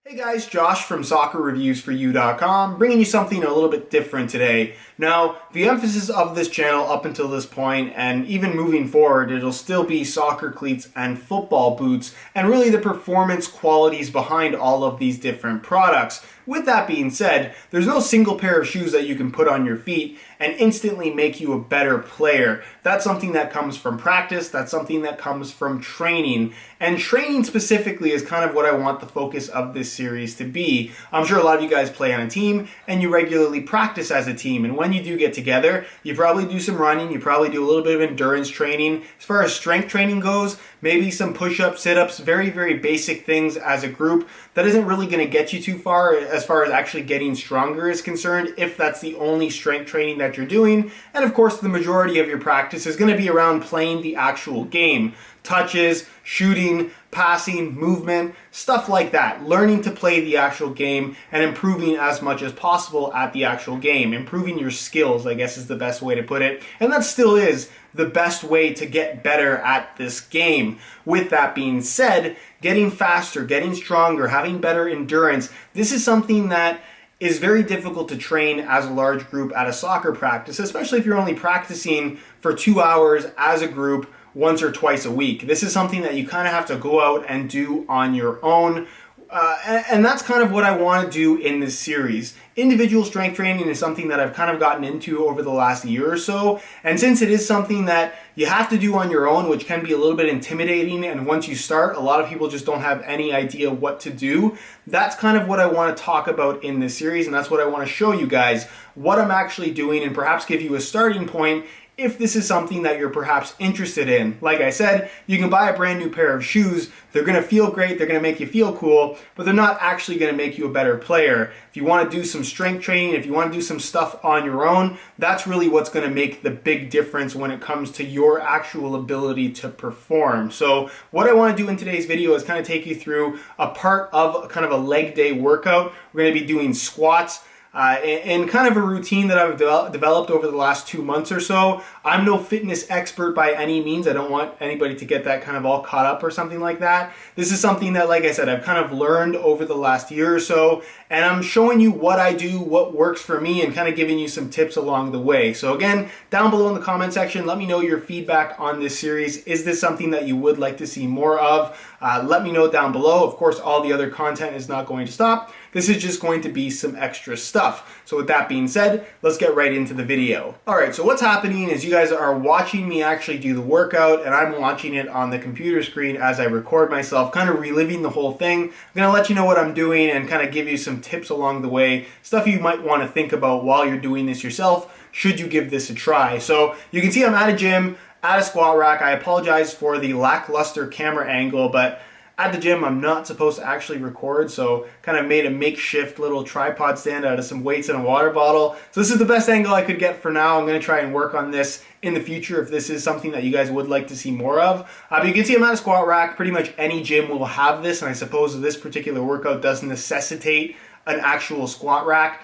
Hey guys, Josh from soccerreviewsforyou.com, bringing you something a little bit different today. Now, the emphasis of this channel up until this point, and even moving forward, it'll still be soccer cleats and football boots, and really the performance qualities behind all of these different products. With that being said, there's no single pair of shoes that you can put on your feet and instantly make you a better player. That's something that comes from practice, that's something that comes from training. And training specifically is kind of what I want the focus of this series to be. I'm sure a lot of you guys play on a team and you regularly practice as a team. And when you do get together, you probably do some running, you probably do a little bit of endurance training. As far as strength training goes, maybe some push-ups, sit-ups, very, very basic things as a group. That isn't really going to get you too far as actually getting stronger is concerned, if that's the only strength training that you're doing. And of course, the majority of your practice is going to be around playing the actual game. Touches, shooting, passing, movement, stuff like that. Learning to play the actual game and improving as much as possible at the actual game. Improving your skills, I guess, is the best way to put it. And that still is the best way to get better at this game. With that being said, getting faster, getting stronger, having better endurance, this is something that is very difficult to train as a large group at a soccer practice, especially if you're only practicing for 2 hours as a group once or twice a week. This is something that you kind of have to go out and do on your own. And that's kind of what I want to do in this series. Individual strength training is something that I've kind of gotten into over the last year or so. And since it is something that you have to do on your own, which can be a little bit intimidating, and once you start, a lot of people just don't have any idea what to do, that's kind of what I want to talk about in this series. And that's what I want to show you guys, what I'm actually doing, and perhaps give you a starting point if this is something that you're perhaps interested in. Like I said, you can buy a brand new pair of shoes. They're going to feel great, they're going to make you feel cool, but they're not actually going to make you a better player. If you want to do some strength training, if you want to do some stuff on your own, that's really what's going to make the big difference when it comes to your actual ability to perform. So what I want to do in today's video is kind of take you through a part of kind of a leg day workout. We're going to be doing squats. And kind of a routine that I've developed over the last 2 months or so. I'm no fitness expert by any means. I don't want anybody to get that kind of all caught up or something like that. This is something that, like I said, I've kind of learned over the last year or so, and I'm showing you what I do, what works for me, and kind of giving you some tips along the way. So again, down below in the comment section, let me know your feedback on this series. Is this something that you would like to see more of? Let me know down below. Of course, all the other content is not going to stop. This is just going to be some extra stuff. So with that being said, let's get right into the video. All right, so what's happening is you guys are watching me actually do the workout, and I'm watching it on the computer screen as I record myself, kind of reliving the whole thing. I'm gonna let you know what I'm doing and kind of give you some tips along the way, stuff you might want to think about while you're doing this yourself, should you give this a try. So you can see I'm at a gym, at a squat rack. I apologize for the lackluster camera angle, but at the gym, I'm not supposed to actually record, so kind of made a makeshift little tripod stand out of some weights and a water bottle. So this is the best angle I could get for now. I'm going to try and work on this in the future if this is something that you guys would like to see more of. But you can see I'm at a squat rack. Pretty much any gym will have this, and I suppose this particular workout does necessitate an actual squat rack.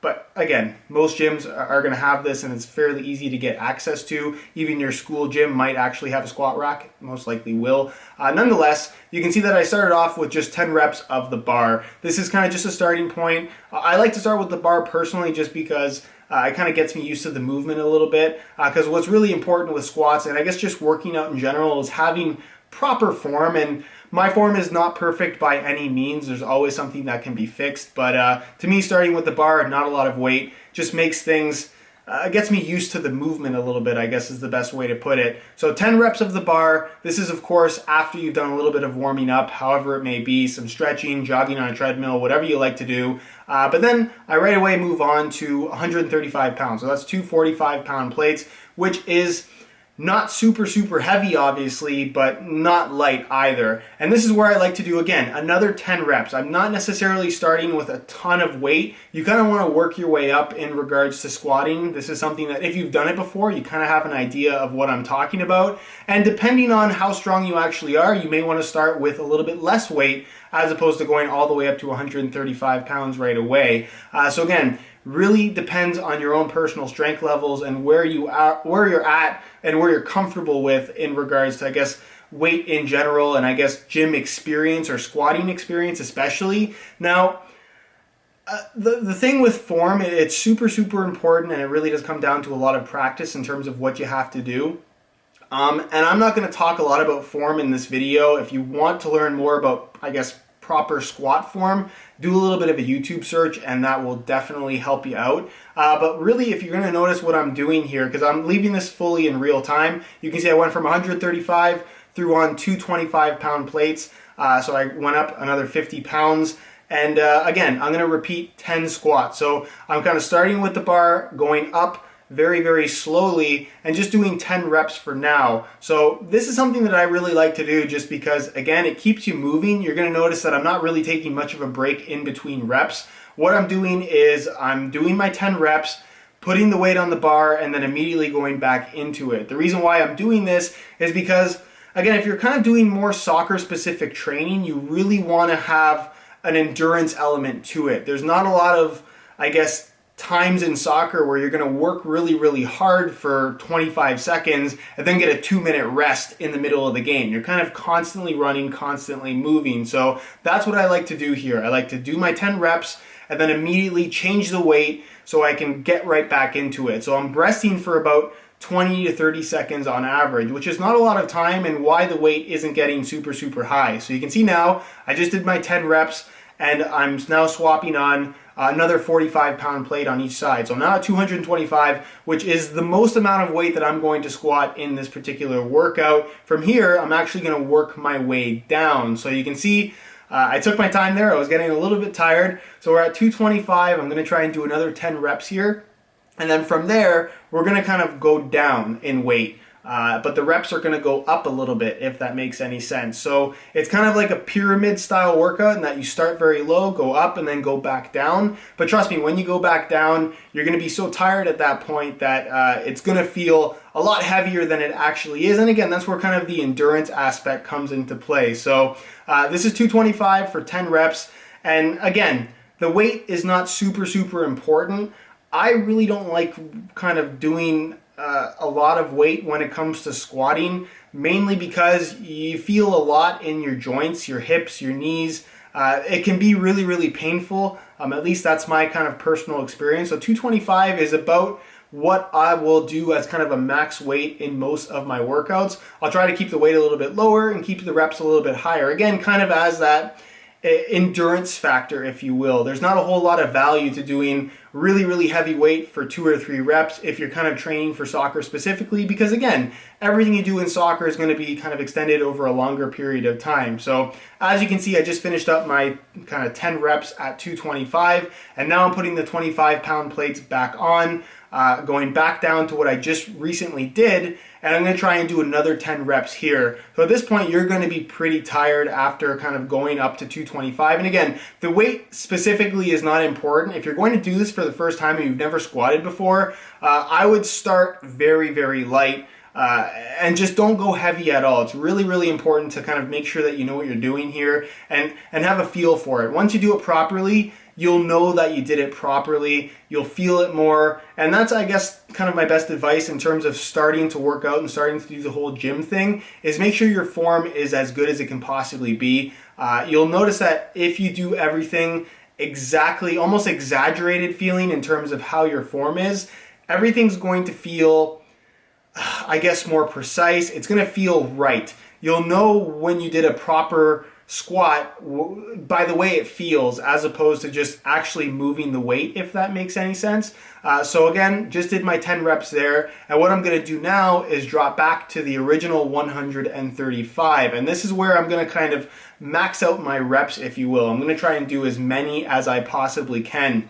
But again, most gyms are going to have this, and it's fairly easy to get access to. Even your school gym might actually have a squat rack, most likely will. Nonetheless, you can see that I started off with just 10 reps of the bar. This is kind of just a starting point. I like to start with the bar personally just because it kind of gets me used to the movement a little bit. Because what's really important with squats, and I guess just working out in general, is having proper form. And my form is not perfect by any means. There's always something that can be fixed. But to me, starting with the bar, not a lot of weight, just makes things, gets me used to the movement a little bit, I guess is the best way to put it. So 10 reps of the bar. This is, of course, after you've done a little bit of warming up, however it may be, some stretching, jogging on a treadmill, whatever you like to do. But then I right away move on to 135 pounds. So that's two 45-pound plates, which is not super heavy, obviously, but not light either. And this is where I like to do, again, another 10 reps. I'm not necessarily starting with a ton of weight. You kind of want to work your way up in regards to squatting. This is something that if you've done it before, you kind of have an idea of what I'm talking about. And depending on how strong you actually are, you may want to start with a little bit less weight as opposed to going all the way up to 135 pounds right away. So again, really depends on your own personal strength levels and where you are, where you're at, and where you're comfortable with in regards to, I guess, weight in general, and I guess gym experience or squatting experience especially. Now, the thing with form, it's super, super important, and it really does come down to a lot of practice in terms of what you have to do. And I'm not going to talk a lot about form in this video. If you want to learn more about, I guess, proper squat form, do a little bit of a YouTube search, and that will definitely help you out. But really, if you're going to notice what I'm doing here, because I'm leaving this fully in real time, you can see I went from 135 through on 225-pound plates. So I went up another 50 pounds. And again, I'm going to repeat 10 squats. So I'm kind of starting with the bar, going up very, very slowly, and just doing 10 reps for now. So this is something that I really like to do just because, again, it keeps you moving. You're going to notice that I'm not really taking much of a break in between reps. What I'm doing is I'm doing my 10 reps, putting the weight on the bar, and then immediately going back into it. The reason why I'm doing this is because, again, if you're kind of doing more soccer-specific training, you really want to have an endurance element to it. There's not a lot of, I guess, times in soccer where you're going to work really, really hard for 25 seconds and then get a 2-minute rest in the middle of the game. You're kind of constantly running, constantly moving. So that's what I like to do here. I like to do my 10 reps and then immediately change the weight so I can get right back into it. So I'm resting for about 20 to 30 seconds on average, which is not a lot of time, and why the weight isn't getting super, super high. So you can see now, I just did my 10 reps, and I'm now swapping on another 45-pound plate on each side. So I'm now at 225, which is the most amount of weight that I'm going to squat in this particular workout. From here, I'm actually going to work my way down. So you can see, I took my time there. I was getting a little bit tired. So we're at 225. I'm going to try and do another 10 reps here. And then from there, we're going to kind of go down in weight. But the reps are going to go up a little bit, if that makes any sense. So it's kind of like a pyramid style workout in that you start very low, go up, and then go back down. But trust me, when you go back down, you're going to be so tired at that point that it's going to feel a lot heavier than it actually is. And again, that's where kind of the endurance aspect comes into play. So this is 225 for 10 reps. And again, the weight is not super, super important. I really don't like kind of doing a lot of weight when it comes to squatting, mainly because you feel a lot in your joints, your hips, your knees. It can be really, really painful. At least that's my kind of personal experience. So 225 is about what I will do as kind of a max weight in most of my workouts. I'll try to keep the weight a little bit lower and keep the reps a little bit higher. Again, kind of as that endurance factor, if you will. There's not a whole lot of value to doing really, really heavy weight for 2 or 3 reps if you're kind of training for soccer specifically, because again, everything you do in soccer is going to be kind of extended over a longer period of time. So as you can see, I just finished up my kind of 10 reps at 225, and now I'm putting the 25-pound plates back on, going back down to what I just recently did, and I'm going to try and do another 10 reps here. So at this point, you're going to be pretty tired after kind of going up to 225. And again, the weight specifically is not important. If you're going to do this for the first time and you've never squatted before, I would start very, very light. And just don't go heavy at all. It's really, really important to kind of make sure that you know what you're doing here and have a feel for it. Once you do it properly, you'll know that you did it properly. You'll feel it more. And that's, I guess, kind of my best advice in terms of starting to work out and starting to do the whole gym thing, is make sure your form is as good as it can possibly be. You'll notice that if you do everything exactly, almost exaggerated feeling in terms of how your form is, everything's going to feel, I guess, more precise. It's going to feel right. You'll know when you did a proper squat by the way it feels, as opposed to just actually moving the weight, if that makes any sense. So again, just did my 10 reps there, and what I'm going to do now is drop back to the original 135, and this is where I'm going to kind of max out my reps, if you will. I'm going to try and do as many as I possibly can.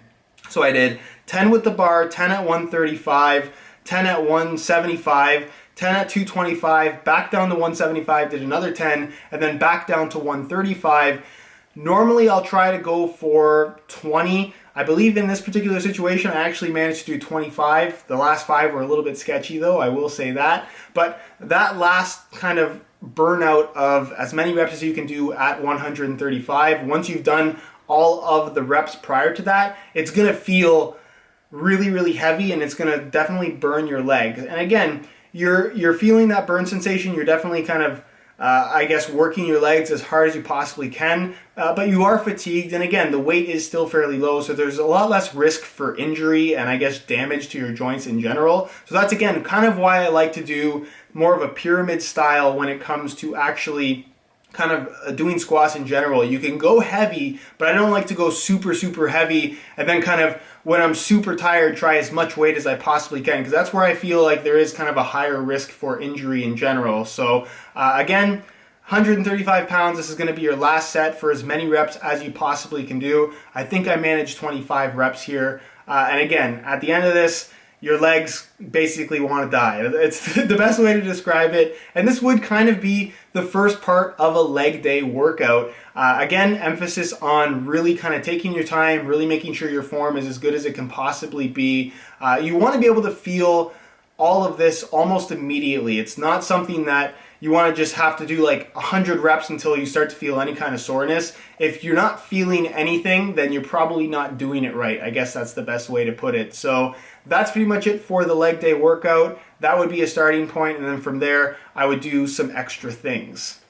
So I did 10 with the bar, 10 at 135, 10 at 175, 10 at 225, back down to 175, did another 10, and then back down to 135. Normally I'll try to go for 20. I believe in this particular situation I actually managed to do 25. The last 5 were a little bit sketchy though, I will say that. But that last kind of burnout of as many reps as you can do at 135, once you've done all of the reps prior to that, it's going to feel really, really heavy, and it's going to definitely burn your legs. And again, you're feeling that burn sensation. You're definitely kind of I guess working your legs as hard as you possibly can, but you are fatigued, and again, the weight is still fairly low, so there's a lot less risk for injury and I guess damage to your joints in general. So that's again kind of why I like to do more of a pyramid style when it comes to actually kind of doing squats in general. You can go heavy, but I don't like to go super heavy and then kind of when I'm super tired try as much weight as I possibly can, because that's where I feel like there is kind of a higher risk for injury in general. So again, 135 pounds, this is going to be your last set for as many reps as you possibly can do. I think I managed 25 reps here. And again, at the end of this, your legs basically want to die. It's the best way to describe it. And this would kind of be the first part of a leg day workout. Again, emphasis on really kind of taking your time, really making sure your form is as good as it can possibly be. You want to be able to feel all of this almost immediately. It's not something that you want to just have to do like 100 reps until you start to feel any kind of soreness. If you're not feeling anything, then you're probably not doing it right. I guess that's the best way to put it. So that's pretty much it for the leg day workout. That would be a starting point, and then from there, I would do some extra things.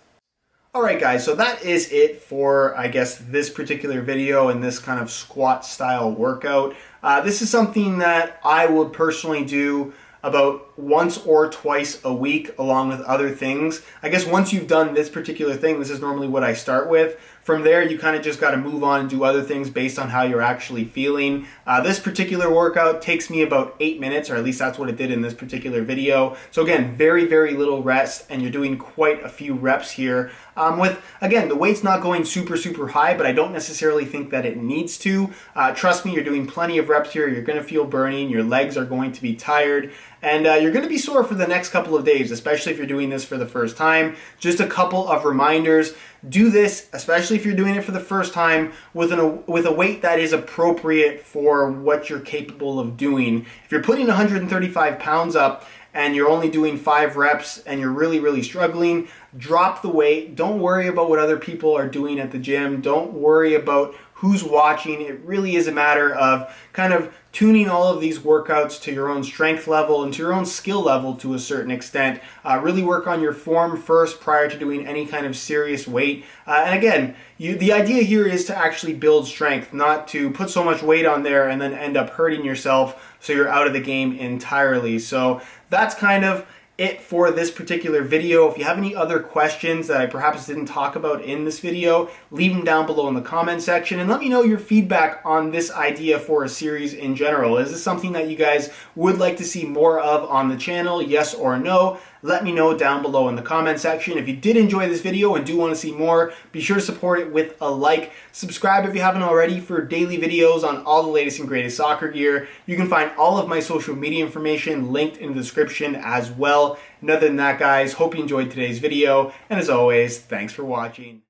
Alright guys, so that is it for, I guess, this particular video and this kind of squat style workout. This is something that I would personally do about once or twice a week along with other things. I guess once you've done this particular thing, this is normally what I start with. From there, you kind of just got to move on and do other things based on how you're actually feeling. This particular workout takes me about 8 minutes, or at least that's what it did in this particular video. So again, very little rest, and you're doing quite a few reps here. With, again, the weight's not going super high, but I don't necessarily think that it needs to. Trust me, you're doing plenty of reps here. You're going to feel burning. Your legs are going to be tired. And you're going to be sore for the next couple of days, especially if you're doing this for the first time. Just a couple of reminders. Do this, especially if you're doing it for the first time, with a weight that is appropriate for what you're capable of doing. If you're putting 135 pounds up and you're only doing 5 reps and you're really struggling, drop the weight. Don't worry about what other people are doing at the gym. Don't worry about who's watching. It really is a matter of kind of tuning all of these workouts to your own strength level and to your own skill level to a certain extent. Really work on your form first prior to doing any kind of serious weight. And again, the idea here is to actually build strength, not to put so much weight on there and then end up hurting yourself so you're out of the game entirely. So that's kind of it for this particular video. If you have any other questions that I perhaps didn't talk about in this video, leave them down below in the comment section and let me know your feedback on this idea for a series in general. Is this something that you guys would like to see more of on the channel? Yes or no? Let me know down below in the comment section. If you did enjoy this video and do want to see more, be sure to support it with a like. Subscribe if you haven't already for daily videos on all the latest and greatest soccer gear. You can find all of my social media information linked in the description as well. And other than that, guys, hope you enjoyed today's video. And as always, thanks for watching.